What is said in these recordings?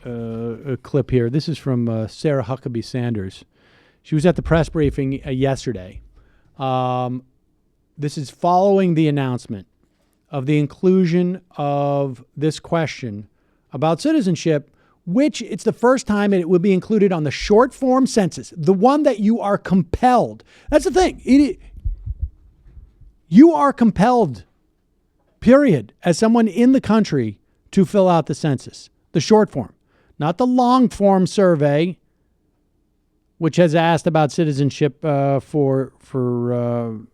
a clip here. This is from Sarah Huckabee Sanders. She was at the press briefing yesterday. This is following the announcement of the inclusion of this question about citizenship, which it's the first time it will be included on the short form census, the one that you are compelled. That's the thing. You are compelled, period, as someone in the country to fill out the census, the short form, not the long form survey, which has asked about citizenship for on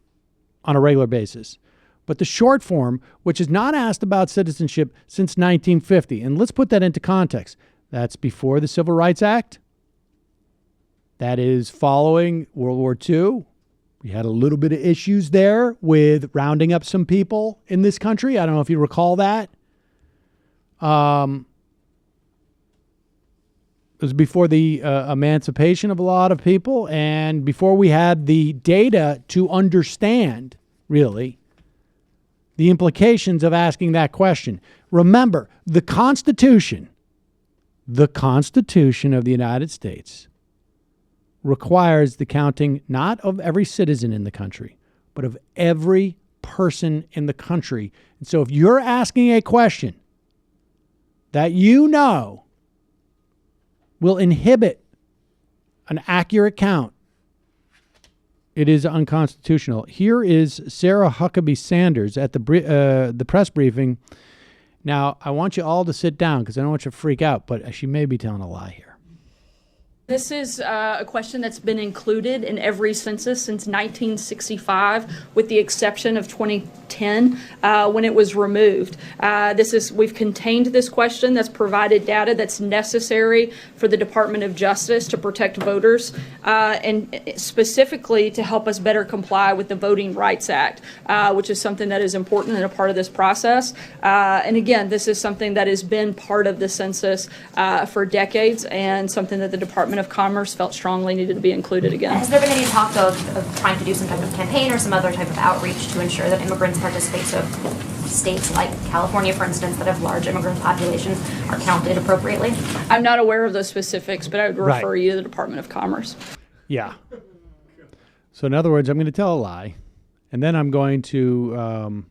a regular basis. But the short form, which has not asked about citizenship since 1950. And let's put that into context. That's before the Civil Rights Act. That is following World War II. We had a little bit of issues there with rounding up some people in this country. I don't know if you recall that. It was before the emancipation of a lot of people and before we had the data to understand, really, the implications of asking that question. Remember, the Constitution of the United States requires the counting not of every citizen in the country, but of every person in the country. And so if you're asking a question that you know will inhibit an accurate count, it is unconstitutional. Here is Sarah Huckabee Sanders at the press briefing. Now, I want you all to sit down because I don't want you to freak out, but she may be telling a lie here. This is a question that's been included in every census since 1965, with the exception of 2010 when it was removed. We've contained this question that's provided data that's necessary for the Department of Justice to protect voters and specifically to help us better comply with the Voting Rights Act, which is something that is important and a part of this process. And again, this is something that has been part of the census for decades and something that the Department of Commerce felt strongly needed to be included again. Has there been any talk of trying to do some type of campaign or some other type of outreach to ensure that immigrants participate? So states like California, for instance, that have large immigrant populations are counted appropriately? I'm not aware of those specifics, but I would refer you to the Department of Commerce. Yeah. So in other words, I'm going to tell a lie, and then I'm going to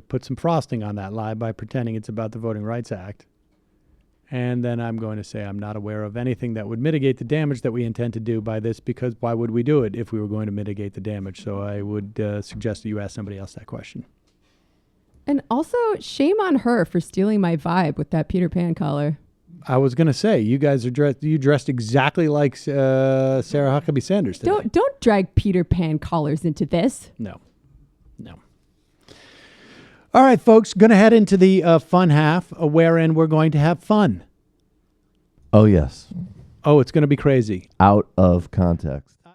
put some frosting on that lie by pretending it's about the Voting Rights Act. And then I'm going to say I'm not aware of anything that would mitigate the damage that we intend to do by this, because why would we do it if we were going to mitigate the damage? So I would suggest that you ask somebody else that question. And also, shame on her for stealing my vibe with that Peter Pan collar. I was going to say, you guys are dressed exactly like Sarah Huckabee Sanders today. Don't drag Peter Pan collars into this. No. All right, folks, going to head into the fun half, wherein we're going to have fun. Oh, yes. Oh, it's going to be crazy. Out of context.